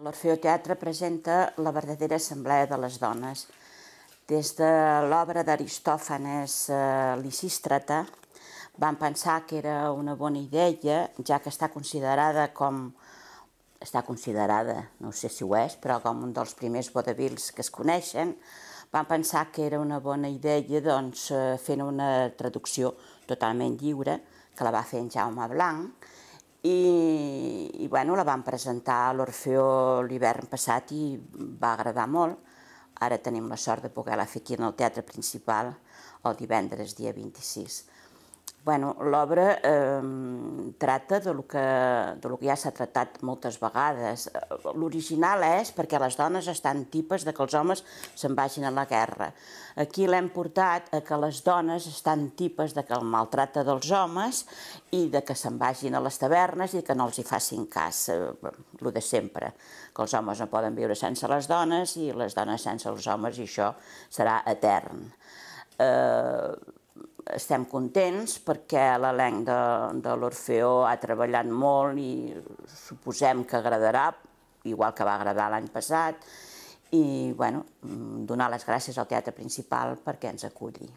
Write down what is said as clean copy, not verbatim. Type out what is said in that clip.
L'Orfeoteatre presenta la verdadera assemblea de les dones. Des de l'obra d'Aristòfanes Lisístrata vam pensar que era una bona idea, ja que està considerada, no sé si ho és, però com un dels primers vodevils que es coneixen, vam pensar que era una bona idea fent una traducció totalment lliure, que la va fer en Jaume Blanc, i la vam presentar a l'Orfeó l'hivern passat i va agradar molt. Ara tenim la sort de poder-la fer aquí en el Teatre Principal el divendres, dia 26. L'obra tracta del que ja s'ha tractat moltes vegades. L'original és perquè les dones estan tipes que els homes se'n vagin a la guerra. Aquí l'hem portat a que les dones estan tipes que el maltracte dels homes i que se'n vagin a les tavernes i que no els hi facin cas, el de sempre, que els homes no poden viure sense les dones i les dones sense els homes, i això serà etern. Estem contents perquè l'elenc de l'Orfeó ha treballat molt i suposem que agradarà, igual que va agradar l'any passat, i donar les gràcies al Teatre Principal perquè ens aculli.